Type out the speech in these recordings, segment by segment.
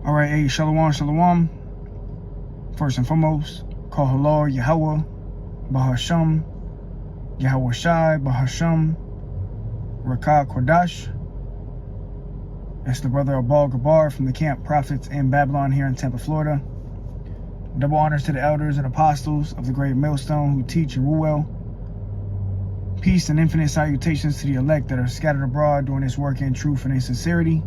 All right, hey, shalom, shalom. First and foremost, call hello, Yahweh, Bahasham, Yahweh Shai, Bahasham, Rakah Kodash. It's the brother of Baal Gabar from the Camp Prophets in Babylon here in Tampa, Florida. Double honors to the elders and apostles of the great millstone who teach and rule well. Peace and infinite salutations to the elect that are scattered abroad doing this work in truth and in sincerity,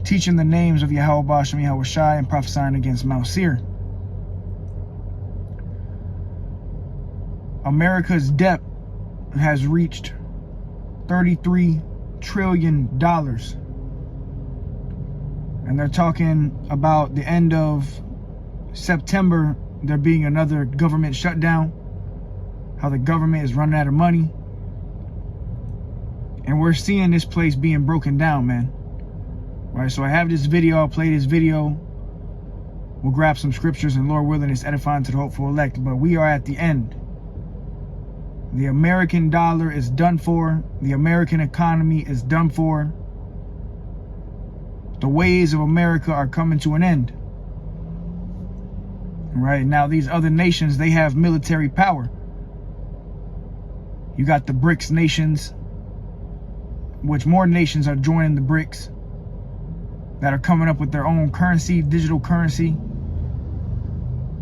teaching the names of Yahweh Bashem, Yahweh Shai, and prophesying against Mount Seir. America's debt has reached $33 trillion. And they're talking about the end of September, there being another government shutdown, how the government is running out of money. And we're seeing this place being broken down, man. Right, so I have this video, I'll play this video. We'll grab some scriptures and Lord willing, it's edifying to the hopeful elect. But we are at the end. The American dollar is done for. The American economy is done for. The ways of America are coming to an end. Right, now these other nations, they have military power. You got the BRICS nations, which more nations are joining the BRICS, that are coming up with their own currency, digital currency.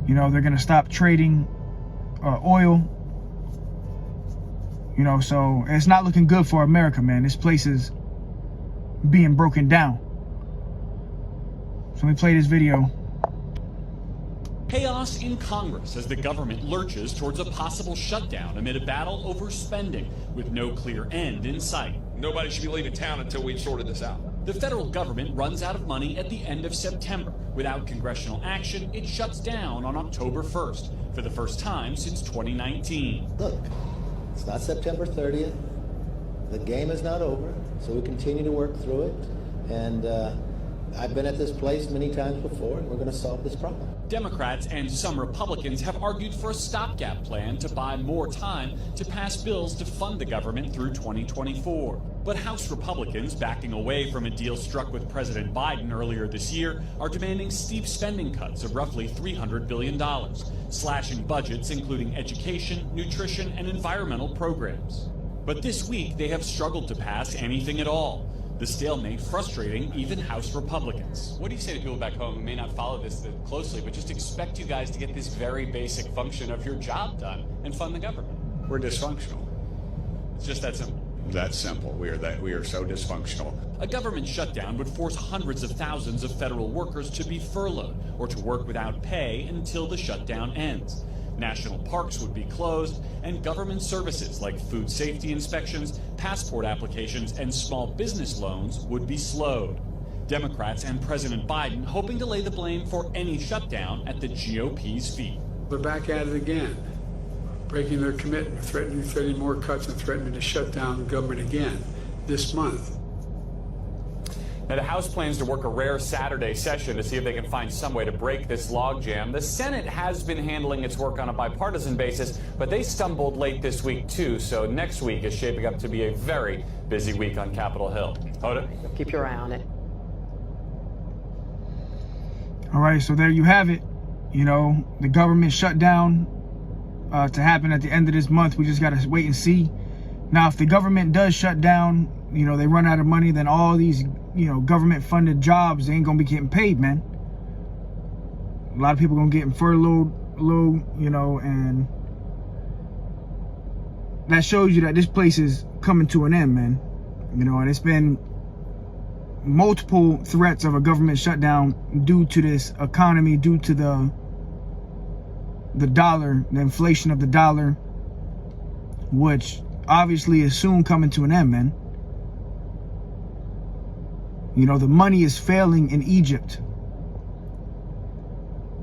You know, they're going to stop trading oil. You know, so it's not looking good for America, man. This place is being broken down. So let me play this video. Chaos in Congress as the government lurches towards a possible shutdown amid a battle over spending with no clear end in sight. Nobody should be leaving town until we've sorted this out. The federal government runs out of money at the end of September. Without congressional action, it shuts down on October 1st for the first time since 2019. Look, it's not September 30th. The game is not over, so we continue to work through it. And I've been at this place many times before, and we're going to solve this problem. Democrats and some Republicans have argued for a stopgap plan to buy more time to pass bills to fund the government through 2024. But House Republicans, backing away from a deal struck with President Biden earlier this year, are demanding steep spending cuts of roughly $300 billion, slashing budgets including education, nutrition, and environmental programs. But this week, they have struggled to pass anything at all. The stalemate frustrating even House Republicans. What do you say to people back home who may not follow this closely, but just expect you guys to get this very basic function of your job done and fund the government? We're dysfunctional. It's just that simple. That's simple. We are so dysfunctional. A government shutdown would force hundreds of thousands of federal workers to be furloughed or to work without pay until the shutdown ends. National parks would be closed, and government services like food safety inspections, passport applications, and small business loans would be slowed. Democrats and President Biden hoping to lay the blame for any shutdown at the GOP's feet. They're back at it again, breaking their commitment, threatening more cuts, and threatening to shut down the government again this month. Now, the House plans to work a rare Saturday session to see if they can find some way to break this logjam. The Senate has been handling its work on a bipartisan basis, but they stumbled late this week, too. So next week is shaping up to be a very busy week on Capitol Hill. Hoda? Keep your eye on it. All right, so there you have it. You know, the government shut down to happen at the end of this month. We just got to wait and see. Now, if the government does shut down, you know, they run out of money, then all these, you know, government funded jobs, they ain't gonna be getting paid, man. A lot of people gonna get furloughed, you know, and that shows you that this place is coming to an end, man. You know, and it's been multiple threats of a government shutdown due to this economy, due to the dollar, the inflation of the dollar, which obviously is soon coming to an end, man. You know, the money is failing in Egypt.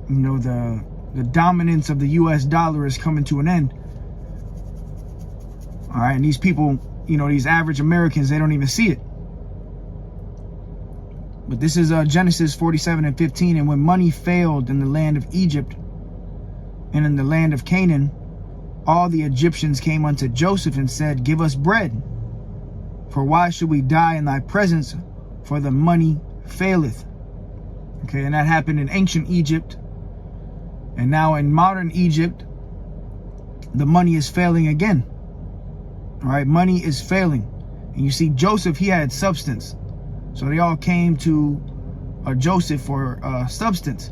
You know, the dominance of the US dollar is coming to an end. All right, and these people, you know, these average Americans, they don't even see it. But this is Genesis 47:15. And when money failed in the land of Egypt and in the land of Canaan, all the Egyptians came unto Joseph and said, give us bread. For why should we die in thy presence? For the money faileth. Okay, and that happened in ancient Egypt. And now in modern Egypt, the money is failing again. All right, money is failing. And you see Joseph, he had substance. So they all came to Joseph for substance.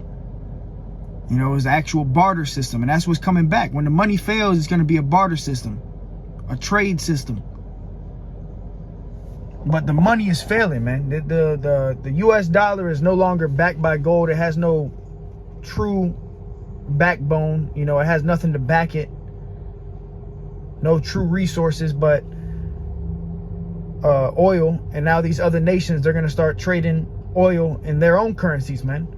You know, it was the actual barter system. And that's what's coming back. When the money fails, it's going to be a barter system, a trade system. But the money is failing, man. The US dollar is no longer backed by gold. It has no true backbone. You know, it has nothing to back it. No true resources but oil. And now these other nations, they're going to start trading oil in their own currencies, man.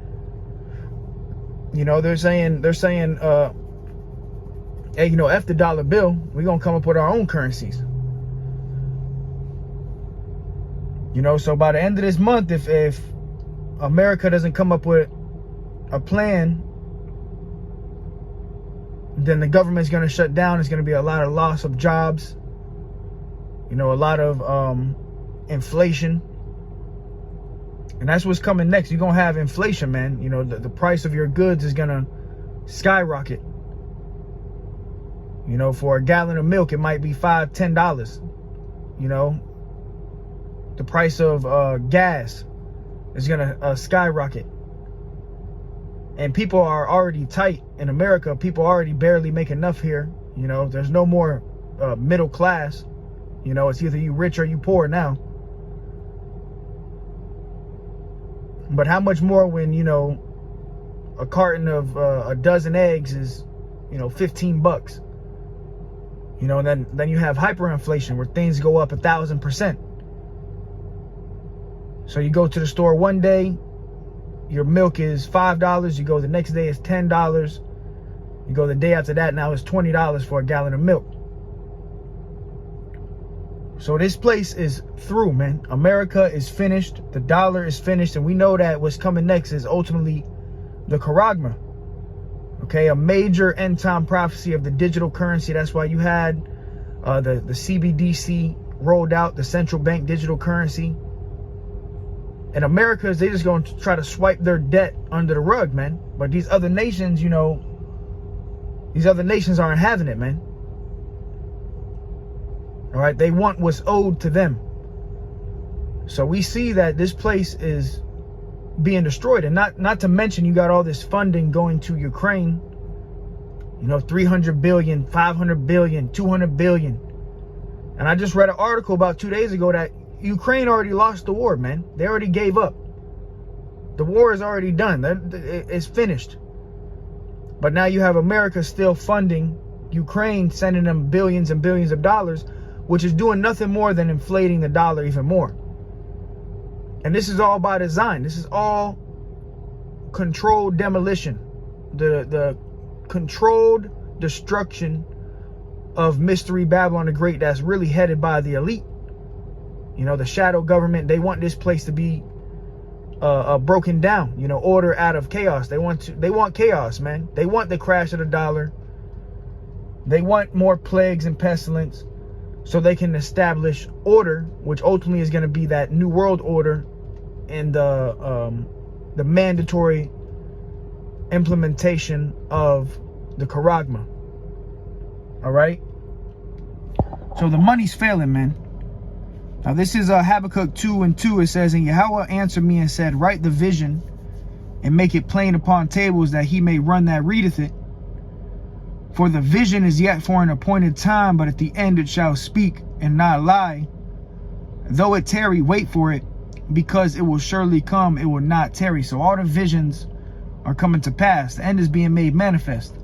You know, they're saying, hey, you know, F the dollar bill. We're going to come up with our own currencies. You know, so by the end of this month, if America doesn't come up with a plan, then the government's going to shut down. There's going to be a lot of loss of jobs. You know, a lot of inflation. And that's what's coming next. You're going to have inflation, man. You know, the price of your goods is going to skyrocket. You know, for a gallon of milk, it might be $5, $10. You know, the price of gas is going to skyrocket. And people are already tight in America. People already barely make enough here. You know, there's no more middle class. You know, it's either you rich or you poor now. But how much more when, you know, a carton of a dozen eggs is, you know, $15. You know, and then you have hyperinflation where things go up 1,000%. So you go to the store one day, your milk is $5. You go the next day, it's $10. You go the day after that, now it's $20 for a gallon of milk. So this place is through, man. America is finished. The dollar is finished. And we know that what's coming next is ultimately the Charagma. Okay, a major end time prophecy of the digital currency. That's why you had the CBDC rolled out, the central bank digital currency. And America, they just going to try to swipe their debt under the rug, man. But these other nations, you know, these other nations aren't having it, man. All right, they want what's owed to them. So we see that this place is being destroyed. And not to mention, you got all this funding going to Ukraine. You know, 300 billion, 500 billion, 200 billion. And I just read an article about 2 days ago that Ukraine already lost the war, man. They already gave up. The war is already done. It's finished. But now you have America still funding Ukraine, sending them billions and billions of dollars, which is doing nothing more than inflating the dollar even more. And this is all by design. This is all controlled demolition. The controlled destruction of Mystery Babylon the Great that's really headed by the elite. You know, the shadow government, they want this place to be broken down, you know, order out of chaos. They want chaos, man. They want the crash of the dollar. They want more plagues and pestilence so they can establish order, which ultimately is going to be that new world order and the mandatory implementation of the Charagma. All right. So the money's failing, man. Now this is Habakkuk 2:2. It says, and Yahweh answered me and said, write the vision and make it plain upon tables, that he may run that readeth it. For the vision is yet for an appointed time, but at the end it shall speak and not lie. Though it tarry, wait for it, because it will surely come, it will not tarry. So all the visions are coming to pass. The end is being made manifest.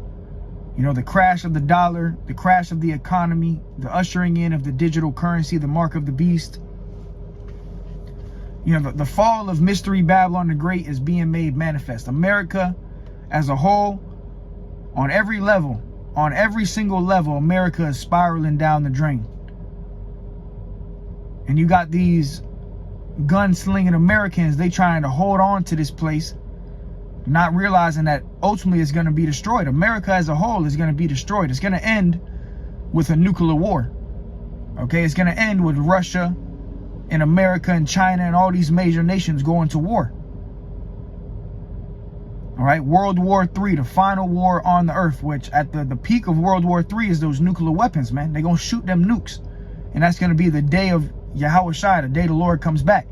You know, the crash of the dollar, the crash of the economy, the ushering in of the digital currency, the mark of the beast. You know, the fall of Mystery Babylon the Great is being made manifest. America as a whole, on every level, on every single level, America is spiraling down the drain. And you got these gun-slinging Americans, they trying to hold on to this place, not realizing that ultimately it's going to be destroyed. America as a whole is going to be destroyed. It's going to end with a nuclear war. Okay, it's going to end with Russia and America and China and all these major nations going to war. All right, World War III, the final war on the earth, which at the peak of World War III is those nuclear weapons, man. They're going to shoot them nukes. And that's going to be the day of Yahweh Shai, the day the Lord comes back.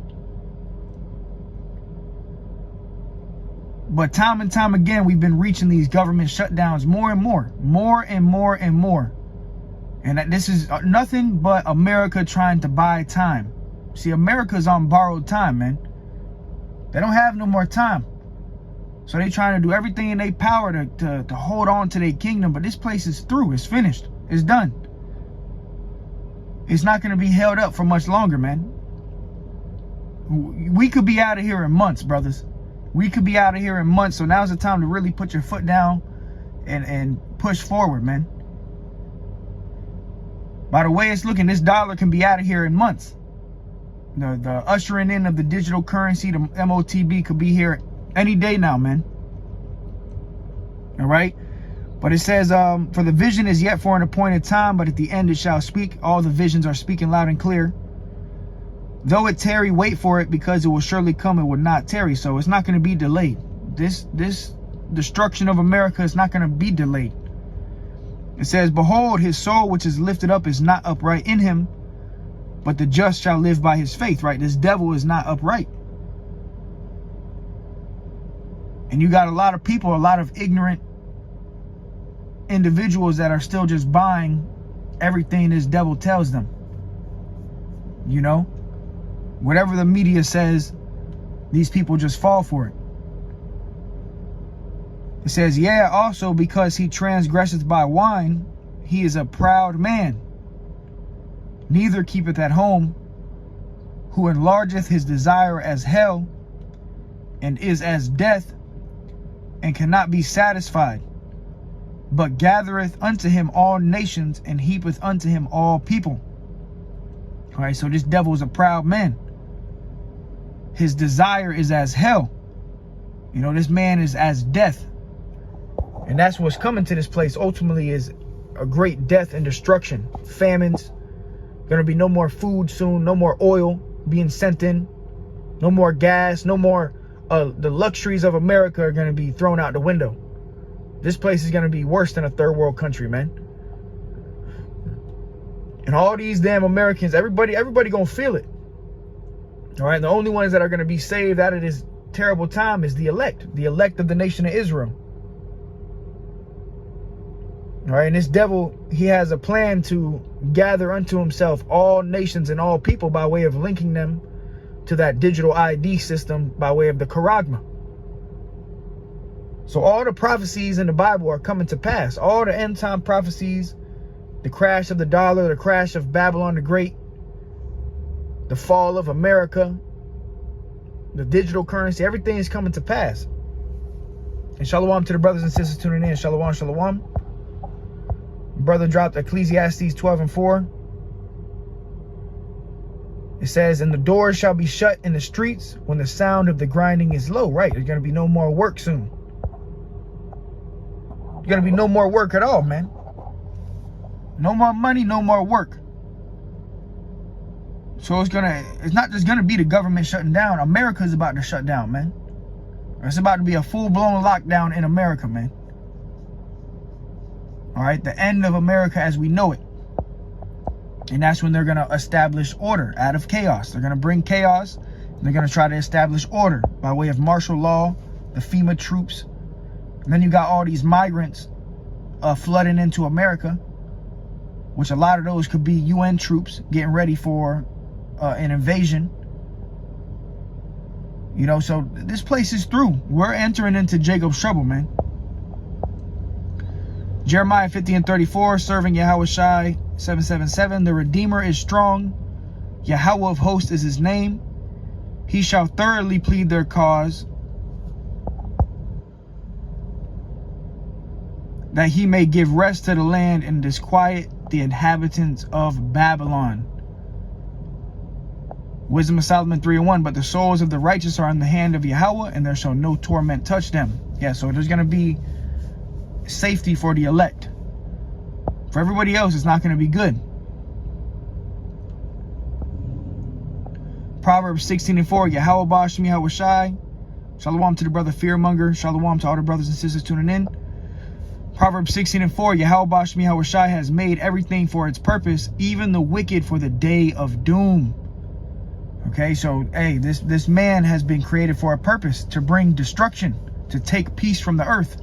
But time and time again, we've been reaching these government shutdowns more and more. And that this is nothing but America trying to buy time. See, America's on borrowed time, man. They don't have no more time. So they trying to do everything in their power to hold on to their kingdom. But this place is through. It's finished. It's done. It's not going to be held up for much longer, man. We could be out of here in months, brothers. We could be out of here in months. So now's the time to really put your foot down and push forward, man. By the way it's looking, this dollar can be out of here in months. The ushering in of the digital currency, the MOTB, could be here any day now, man. All right. But it says, for the vision is yet for an appointed time, but at the end it shall speak. All the visions are speaking loud and clear. Though it tarry, wait for it, because it will surely come. It will not tarry. So it's not going to be delayed. This destruction of America is not going to be delayed. It says, behold, his soul which is lifted up is not upright in him, but the just shall live by his faith, right? This devil is not upright. And you got a lot of people, a lot of ignorant individuals that are still just buying everything this devil tells them. You know? Whatever the media says, these people just fall for it. It says, yeah, also because he transgresseth by wine, he is a proud man. Neither keepeth at home, who enlargeth his desire as hell, and is as death, and cannot be satisfied, but gathereth unto him all nations, and heapeth unto him all people. All right, so this devil is a proud man. His desire is as hell. You know, this man is as death. And that's what's coming to this place ultimately, is a great death and destruction. Famines. Gonna be no more food soon. No more oil being sent in. No more gas. No more the luxuries of America are gonna be thrown out the window. This place is gonna be worse than a third world country, man. And all these damn Americans, everybody gonna feel it. All right, the only ones that are gonna be saved out of this terrible time is the elect of the nation of Israel. All right, and this devil, he has a plan to gather unto himself all nations and all people by way of linking them to that digital ID system by way of the charagma. So all the prophecies in the Bible are coming to pass. All the end time prophecies, the crash of the dollar, the crash of Babylon the Great, the fall of America, the digital currency, everything is coming to pass. And shalom to the brothers and sisters tuning in. Shalom, shalom. Brother dropped Ecclesiastes 12:4. It says, and the doors shall be shut in the streets when the sound of the grinding is low. Right, there's going to be no more work soon. There's going to be no more work at all, man. No more money, no more work. So it's not just going to be the government shutting down. America's about to shut down, man. It's about to be a full-blown lockdown in America, man. All right, the end of America as we know it. And that's when they're going to establish order out of chaos. They're going to bring chaos. And they're going to try to establish order by way of martial law, the FEMA troops. And then you got all these migrants flooding into America, which a lot of those could be UN troops getting ready for an invasion. You know, so this place is through. We're entering into Jacob's trouble, man. Jeremiah 50:34, serving Yahweh Shai 777. The Redeemer is strong. Yahweh of hosts is his name. He shall thoroughly plead their cause, that he may give rest to the land and disquiet the inhabitants of Babylon. Wisdom of Solomon 3:1. But the souls of the righteous are in the hand of Yahweh, and there shall no torment touch them. Yeah, so there's going to be safety for the elect. For everybody else, it's not going to be good. Proverbs 16:4. Yahweh Bashem Yahweh Shai Shalom to the brother Fearmonger. Shalom to all the brothers and sisters tuning in. Proverbs 16:4, Yahweh Bashmi Hawashai has made everything for its purpose, even the wicked for the day of doom. Okay, so, hey, this man has been created for a purpose, to bring destruction, to take peace from the earth.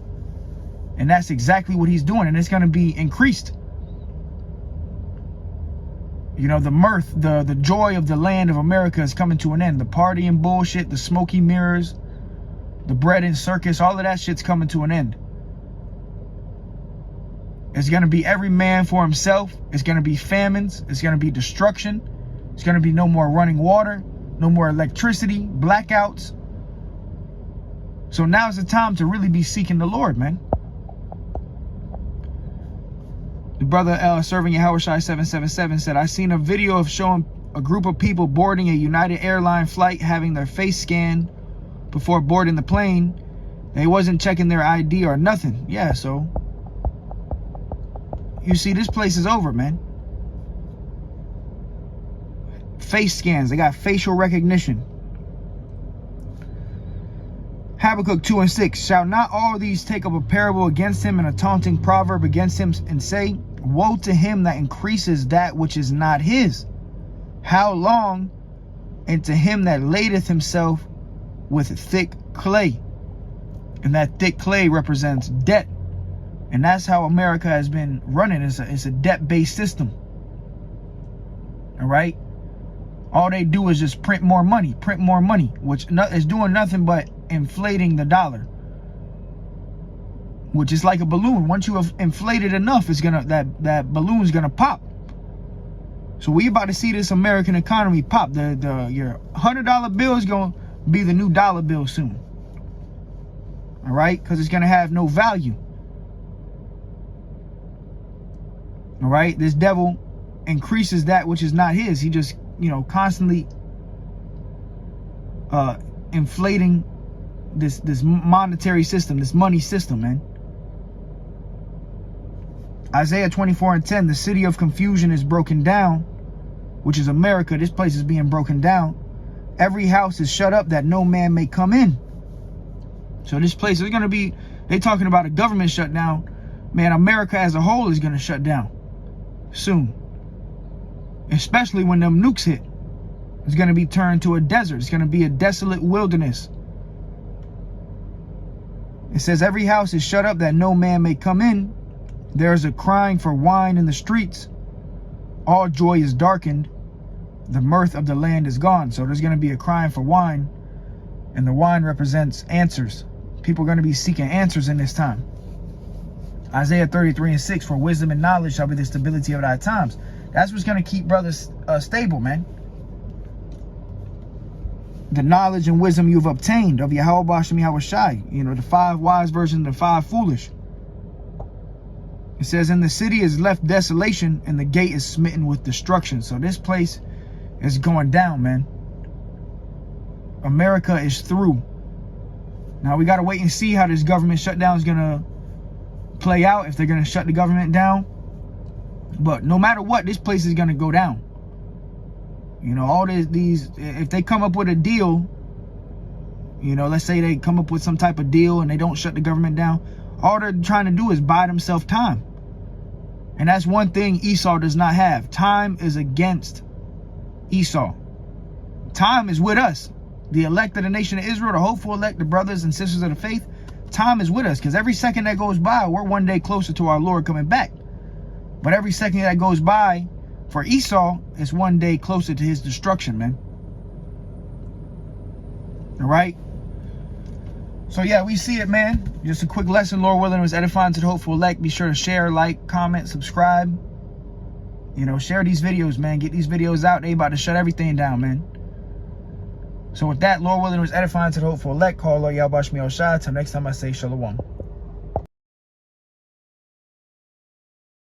And that's exactly what he's doing, and it's going to be increased. You know, the mirth, the joy of the land of America is coming to an end. The party and bullshit, the smoky mirrors, the bread and circus, all of that shit's coming to an end. It's going to be every man for himself. It's going to be famines. It's going to be destruction. It's going to be no more running water, no more electricity, blackouts. So now's the time to really be seeking the Lord, man. The brother serving Yahweh Shai 777 said, I seen a video of showing a group of people boarding a United Airline flight having their face scanned before boarding the plane. They wasn't checking their ID or nothing. Yeah, so you see, this place is over, man. Face scans. They got facial recognition. Habakkuk 2:6. Shall not all these take up a parable against him and a taunting proverb against him and say, woe to him that increases that which is not his. How long? And to him that ladeth himself with thick clay. And that thick clay represents debt. And that's how America has been running. It's a debt-based system. All right? All they do is just print more money, which is doing nothing but inflating the dollar. Which is like a balloon. Once you have inflated enough, it's gonna that balloon's gonna pop. So we about to see this American economy pop. Your $100 bill is gonna be the new dollar bill soon. All right? Because it's gonna have no value. All right, this devil increases that which is not his. He just, you know, constantly inflating this monetary system, this money system, man. Isaiah 24:10, the city of confusion is broken down, which is America. This place is being broken down. Every house is shut up that no man may come in. So this place is going to be, they talking about a government shutdown. Man, America as a whole is going to shut down soon, especially when them nukes hit. It's going to be turned to a desert. It's going to be a desolate wilderness. It says every house is shut up that no man may come in. There is a crying for wine in the streets. All joy is darkened. The mirth of the land is gone. So there's going to be a crying for wine, and the wine represents answers. People are going to be seeking answers in this time. Isaiah 33:6, for wisdom and knowledge shall be the stability of thy times. That's what's going to keep brothers stable, man. The knowledge and wisdom you've obtained of Yahweh Bashmi Hawashai. You know, the 5 wise version, the 5 foolish. It says, and the city is left desolation, and the gate is smitten with destruction. So this place is going down, man. America is through. Now we got to wait and see how this government shutdown is going to play out, if they're going to shut the government down. But no matter what, this place is going to go down. You know, all these, if they come up with a deal, you know, let's say they come up with some type of deal and they don't shut the government down, all they're trying to do is buy themselves time. And that's one thing Esau does not have. Time is against Esau. Time is with us. The elect of the nation of Israel, the hopeful elect, the brothers and sisters of the faith, time is with us, because every second that goes by, we're one day closer to our Lord coming back. But every second that goes by for Esau is one day closer to his destruction, man. All right? So yeah, we see it, man. Just a quick lesson, Lord willing, was edifying to the hopeful elect. Be sure to share, like, comment, subscribe. You know, share these videos, man. Get these videos out. They about to shut everything down, man. So with that, Lord willing, was edifying to the hopeful elect. Call Lord Yahweh Bashmi Oshai. Till next time I say shalom.